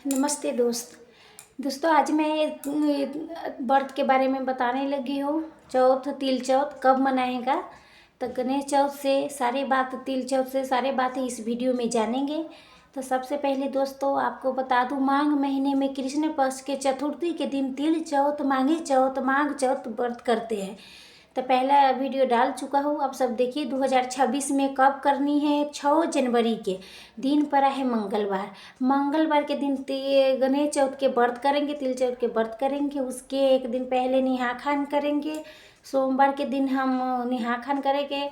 नमस्ते दोस्तों आज मैं व्रत के बारे में बताने लगी हूँ। चौथ तिल चौथ कब मनाएगा, तो गणेश चौथ से सारी बात, तिल चौथ से सारी बातें इस वीडियो में जानेंगे। तो सबसे पहले दोस्तों आपको बता दूँ, माघ महीने में कृष्ण पक्ष के चतुर्थी के दिन तिल चौथ, माघी चौथ, माघ चौथ व्रत करते हैं। तो पहला वीडियो डाल चुका हूँ, अब सब देखिए 2026 में कब करनी है। 6 जनवरी के दिन पड़ा है मंगलवार के दिन गणेश चौथ के व्रत करेंगे, तिल चौथ के व्रत करेंगे। उसके एक दिन पहले निहा खान करेंगे। सोमवार के दिन हम निहा खान करेंगे।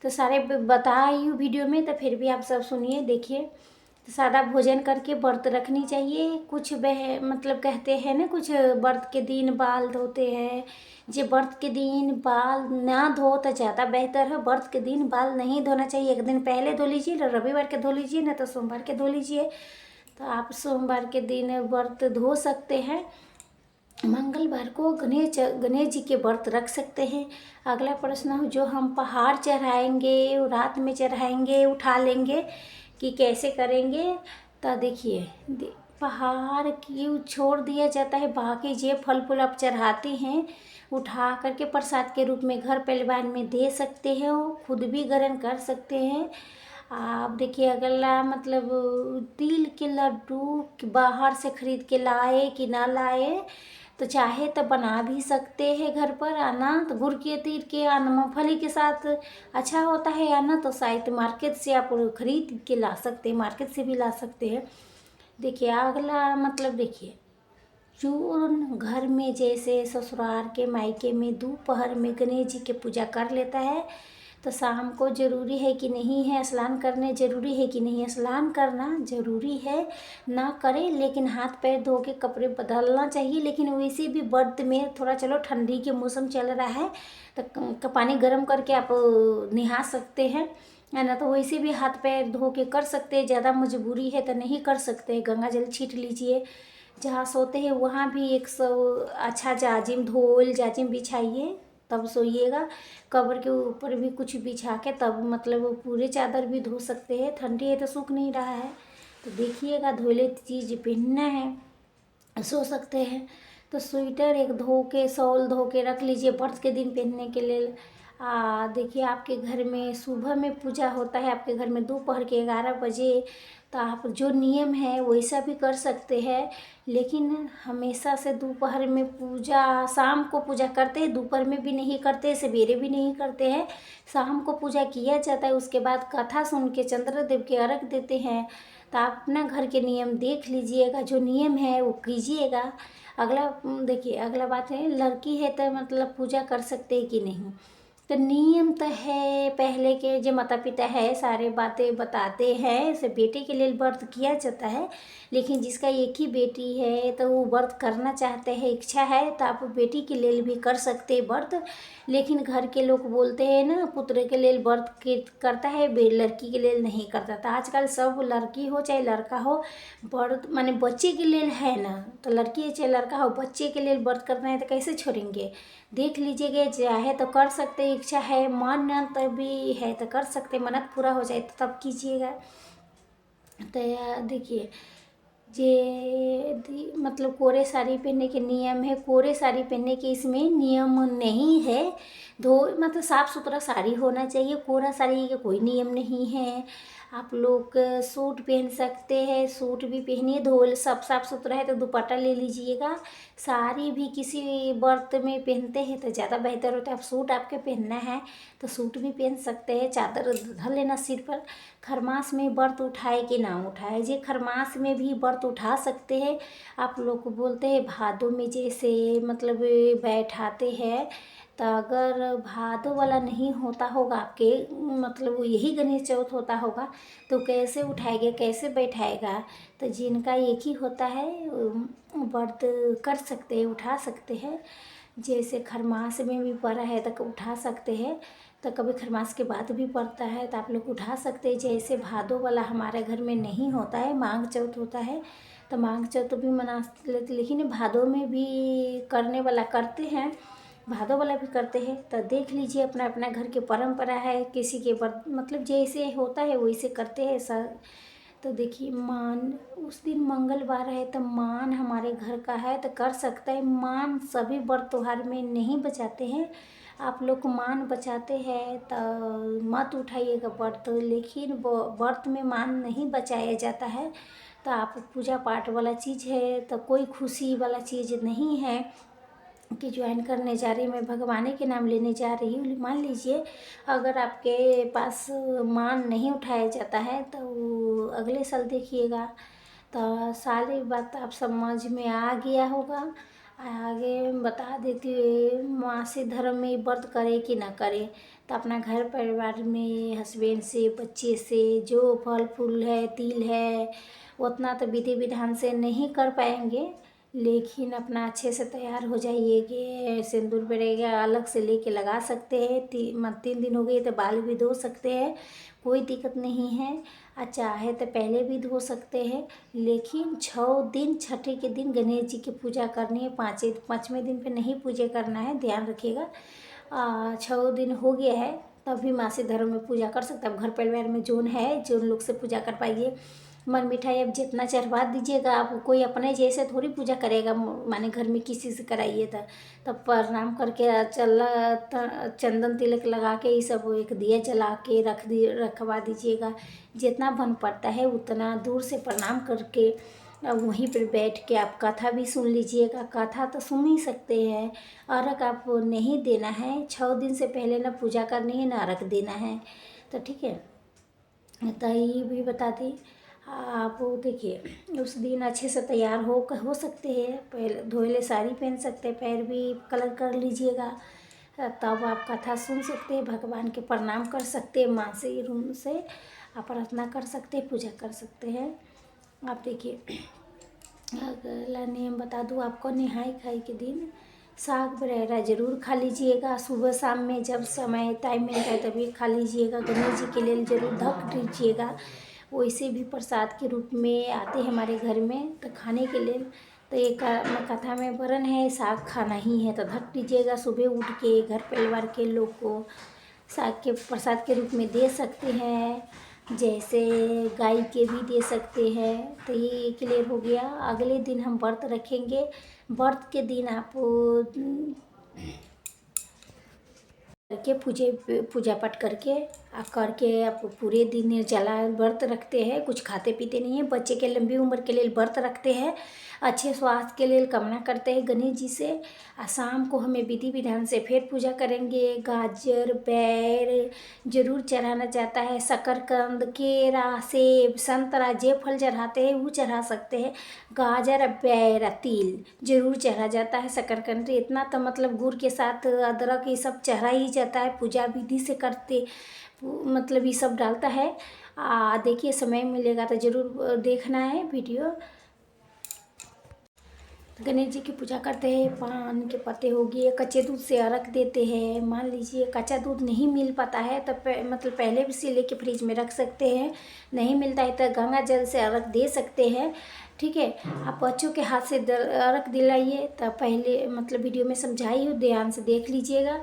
तो सारे बताई हूँ वीडियो में, तो फिर भी आप सब सुनिए देखिए। सादा भोजन करके व्रत रखनी चाहिए। कुछ मतलब कहते हैं ना, कुछ व्रत के दिन बाल धोते हैं। जे व्रत के दिन बाल ना धो तो ज़्यादा बेहतर है। व्रत के दिन बाल नहीं धोना चाहिए, एक दिन पहले धो लीजिए, रविवार के धो लीजिए, ना तो सोमवार के धो लीजिए। तो आप सोमवार के दिन व्रत धो सकते हैं। मंगलवार को गणेश जी के व्रत रख सकते हैं। अगला प्रश्न, जो हम पहाड़ चढ़ाएंगे, रात में चढ़ाएंगे, उठा लेंगे कि कैसे करेंगे। तो देखिए, पहाड़ क्यों छोड़ दिया जाता है, बाकी जे फल फूल आप चढ़ाते हैं उठा करके प्रसाद के रूप में घर परिवार में दे सकते हैं, खुद भी ग्रहण कर सकते हैं। आप देखिए अगला मतलब, तिल के लड्डू बाहर से खरीद के लाए कि ना लाए, तो चाहे तो बना भी सकते हैं घर पर। आना तो गुड़ के तिल के आना मूँगफली के साथ अच्छा होता है। आना तो शायद मार्केट से आप खरीद के ला सकते हैं, मार्केट से भी ला सकते हैं। देखिए अगला मतलब, देखिए जो घर में जैसे ससुराल के मायके में दोपहर में गणेश जी की पूजा कर लेता है, तो शाम को ज़रूरी है कि नहीं है स्नान करने, ज़रूरी है कि नहीं स्नान करना ज़रूरी है। ना करें, लेकिन हाथ पैर धो के कपड़े बदलना चाहिए। लेकिन वैसे भी व्रत में थोड़ा, चलो ठंडी के मौसम चल रहा है तो पानी गर्म करके आप नहा सकते हैं, है ना। तो वैसे भी हाथ पैर धो के कर सकते हैं। ज़्यादा मजबूरी है तो नहीं कर सकते, गंगा जल छीट लीजिए। जहाँ सोते हैं वहाँ भी एक अच्छा जाजिम, धोल जाजिम बिछाइए, तब सोइएगा। कवर के ऊपर भी कुछ बिछा के, तब मतलब पूरे चादर भी धो सकते हैं। ठंडी है तो सूख नहीं रहा है, तो देखिएगा धोले चीज़ पहनना है, सो सकते हैं। तो स्वेटर एक धो के, शॉल धो के रख लीजिए व्रत के दिन पहनने के लिए। देखिए आपके घर में सुबह में पूजा होता है, आपके घर में दोपहर के 11 बजे, तो आप जो नियम है वैसा भी कर सकते हैं। लेकिन हमेशा से दोपहर में पूजा, शाम को पूजा करते हैं, दोपहर में भी नहीं करते, सवेरे भी नहीं करते हैं। शाम को पूजा किया जाता है, उसके बाद कथा सुन के चंद्रदेव के अर्घ देते हैं। तो आप अपना घर के नियम देख लीजिएगा, जो नियम है वो कीजिएगा। अगला देखिए, अगला बात है, लड़की है तो मतलब पूजा कर सकते हैं कि नहीं। तो नियम तो है, पहले के जो माता पिता है सारे बातें बताते हैं, से बेटे के लिए व्रत किया जाता है। लेकिन जिसका एक ही बेटी है तो वो व्रत करना चाहते हैं, इच्छा है, तो आप बेटी के लिए भी कर सकते हैं व्रत। लेकिन घर के लोग बोलते हैं ना, पुत्र के लिए व्रत करता है, लड़की के लिए नहीं करता। तो आजकल सब लड़की हो चाहे लड़का हो, व्रत माने बच्चे के लिए है ना। तो लड़की है चाहे लड़का हो, बच्चे के लिए व्रत करना है तो कैसे छोड़ेंगे। देख लीजिएगा, चाहे तो कर सकते, इच्छा है, मन्नत भी है तो कर सकते, मन्नत पूरा हो जाए तो तब कीजिएगा। तो देखिए, मतलब कोरे साड़ी पहनने के नियम है, कोरे साड़ी पहनने के इसमें नियम नहीं है। मतलब साफ़ सुथरा साड़ी होना चाहिए, कोरा साड़ी का कोई नियम नहीं है। आप लोग सूट पहन सकते हैं, सूट भी पहनिए, धोल सब साफ़ सुथरा है तो दुपट्टा ले लीजिएगा। साड़ी भी किसी व्रत में पहनते हैं तो ज़्यादा बेहतर होता है। अब सूट आपके पहनना है तो सूट भी पहन सकते हैं, चादर धर लेना सिर पर। खरमास में व्रत उठाए कि ना उठाए, जे खरमास में भी व्रत उठा सकते हैं। आप लोग को बोलते हैं भादों में जैसे मतलब बैठाते हैं, तो अगर भादों वाला नहीं होता होगा आपके, मतलब यही गणेश चौथ होता होगा, तो कैसे उठाएगा, कैसे बैठाएगा। तो जिनका एक ही होता है व्रत कर सकते हैं, उठा सकते हैं। जैसे खरमास में भी पड़ा है तो उठा सकते हैं, तो कभी खरमास के बाद भी पड़ता है तो आप लोग उठा सकते हैं। जैसे भादों वाला हमारे घर में नहीं होता है, माघ चौथ होता है, तो माघ चौथ भी मना लेते, लेकिन भादों में भी करने वाला करते हैं, भादों वाला भी करते हैं। तो देख लीजिए, अपना अपना घर की परंपरा है, किसी के मतलब जैसे होता है वैसे करते हैं सर। तो देखिए मान, उस दिन मंगलवार है तो मान हमारे घर का है तो कर सकता है। मान सभी व्रत त्योहार में नहीं बचाते हैं। आप लोग मान बचाते हैं तो मत उठाइएगा व्रत, लेकिन व्रत में मान नहीं बचाया जाता है। तो आप पूजा पाठ वाला चीज़ है तो कोई खुशी वाला चीज़ नहीं है कि ज्वाइन करने जा रही, मैं भगवान के नाम लेने जा रही हूँ। मान लीजिए अगर आपके पास मान नहीं उठाया जाता है तो अगले साल देखिएगा तो सारी बात आप समझ में आ गया होगा। आगे बता देती हूँ, मासिक धर्म में व्रत करे कि ना करे, तो अपना घर परिवार में हस्बैंड से, बच्चे से जो फल फूल है, तिल है, उतना तो विधि विधान से नहीं कर पाएंगे, लेकिन अपना अच्छे से तैयार हो जाइए कि सिंदूर वगैरह अलग से लेके लगा सकते हैं। 3 दिन हो गए तो बाल भी धो सकते हैं, कोई दिक्कत नहीं है। चाहे तो पहले भी धो सकते हैं, लेकिन 6 दिन, छठे के दिन गणेश जी की पूजा करनी है। 5वें दिन पे नहीं पूजा करना है, ध्यान रखिएगा। 6 दिन हो गया है तभी मासिक धर्म में पूजा कर सकते हैं। अब घर परिवार में जोन है, जो लोग से पूजा कर पाइए। मन मिठाई अब जितना चढ़वा दीजिएगा, आप कोई अपने जैसे थोड़ी पूजा करेगा, माने घर में किसी से कराइए तो तब प्रणाम करके चंदन तिलक लगा के ये सब एक दिया जला के रखवा दीजिएगा। जितना बन पड़ता है उतना दूर से प्रणाम करके वहीं पर बैठ के आप कथा भी सुन लीजिएगा। कथा तो सुन ही सकते हैं, अर्घ आप नहीं देना है। 6 दिन से पहले ना पूजा करनी है ना अर्घ देना है, तो ठीक है। तो ये भी बता दी आप। देखिए उस दिन अच्छे से तैयार हो सकते हैं, पहले धोले साड़ी पहन सकते हैं, पैर भी कलर कर लीजिएगा, तब आप कथा सुन सकते हैं, भगवान के प्रणाम कर सकते हैं, माँ से रूम से आप प्रार्थना कर सकते हैं, पूजा कर सकते हैं। आप देखिए अगला नियम बता दूँ आपको, नहाई खाई के दिन साग वगैरह ज़रूर खा लीजिएगा। सुबह शाम में जब समय टाइम मिलता है तभी खा लीजिएगा। गणेश जी के लिए ज़रूर ढक दीजिएगा, वैसे भी प्रसाद के रूप में आते हैं हमारे घर में तो खाने के लिए। तो एक कथा में वर्णन है साग खाना ही है, तो ढक दीजिएगा। सुबह उठ के घर परिवार के लोग को साग के प्रसाद के रूप में दे सकते हैं, जैसे गाय के भी दे सकते हैं। तो ये क्लियर हो गया। अगले दिन हम व्रत रखेंगे। व्रत के दिन आप करके पूजा पाठ करके आप पूरे दिन निर्जला व्रत रखते हैं, कुछ खाते पीते नहीं है। बच्चे के लंबी उम्र के लिए व्रत रखते हैं, अच्छे स्वास्थ्य के लिए कामना करते हैं गणेश जी से। शाम को हमें विधि विधान से फिर पूजा करेंगे। गाजर, बैर जरूर चढ़ाना चाहता है, शकरकंद, केरा, सेब, संतरा जे फल चढ़ाते हैं वो चढ़ा सकते हैं। गाजर, बैर, तिल जरूर चढ़ा जाता है। शकरकंद इतना तो मतलब गुड़ के साथ अदरक ये सब चढ़ा ही जाता है, पूजा विधि से करते मतलब ये सब डालता है। देखिए समय मिलेगा तो ज़रूर देखना है वीडियो। गणेश जी की पूजा करते हैं, पान के पत्ते हो गए, कच्चे दूध से अर्घ देते हैं। मान लीजिए कच्चा दूध नहीं मिल पाता है तो मतलब पहले भी से लेके फ्रिज में रख सकते हैं, नहीं मिलता है तो गंगा जल से अर्घ दे सकते हैं, ठीक है। आप बच्चों के हाथ से अर्घ दिलाइए, तो पहले मतलब वीडियो में समझाई हूँ, ध्यान से देख लीजिएगा।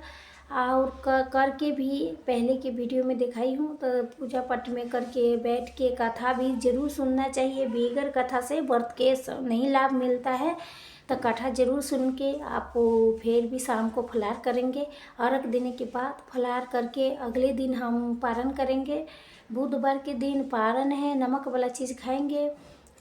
और करके भी पहले के वीडियो में दिखाई हूँ। तो पूजा पाठ में करके बैठ के कथा भी ज़रूर सुनना चाहिए, बगैर कथा से व्रत के नहीं लाभ मिलता है। तो कथा ज़रूर सुन के आप फिर भी शाम को फलाहार करेंगे। अर्घ देने के बाद फलाहार करके अगले दिन हम पारण करेंगे। बुधवार के दिन पारण है, नमक वाला चीज़ खाएंगे,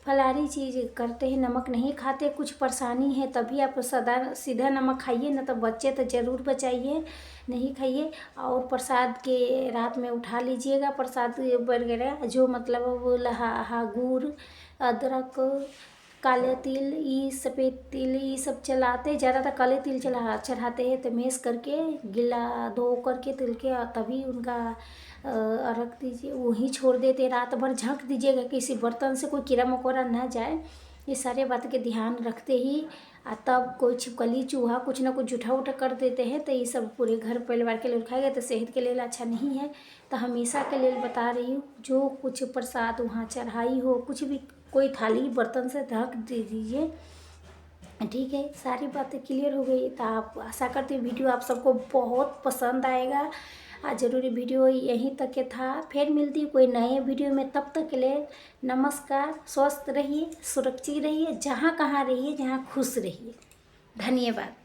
फलाहारी चीज़ करते हैं, नमक नहीं खाते। कुछ परेशानी है तभी आप सीधा नमक खाइए, ना तो बच्चे तो ज़रूर बचाइए, नहीं खाइए। और प्रसाद के रात में उठा लीजिएगा, प्रसाद वगैरह जो मतलब वो गुड़, अदरक, काले तिल, ये सफ़ेद तिल ये सब चलाते, ज़्यादातर काले तिल चढ़ाते हैं। तो मेस करके गीला धो करके तिल के तभी उनका अर्घ दीजिए, वहीं छोड़ देते। रात भर झंक दीजिएगा, किसी बर्तन से कोई कीड़ा मकोड़ा ना जाए। ये सारे बात के ध्यान रखते ही तब कोई छिपकली चूहा कुछ ना कुछ जूठा उठा कर देते हैं, तो ये सब पूरे घर परिवार के लिए खाएगा तो सेहत के लिए अच्छा नहीं है। तो हमेशा के लिए बता रही हूँ, जो कुछ प्रसाद वहाँ चढ़ाई हो, कुछ भी कोई थाली बर्तन से ढक दे दीजिए, ठीक है। सारी बातें क्लियर हो गई। तो आप आशा करती हूँ वीडियो आप सबको बहुत पसंद आएगा। आज ज़रूरी वीडियो यहीं तक के था। फिर मिलती हूँ कोई नए वीडियो में, तब तक के लिए नमस्कार। स्वस्थ रहिए, सुरक्षित रहिए, जहाँ कहाँ रहिए, जहाँ खुश रहिए। धन्यवाद।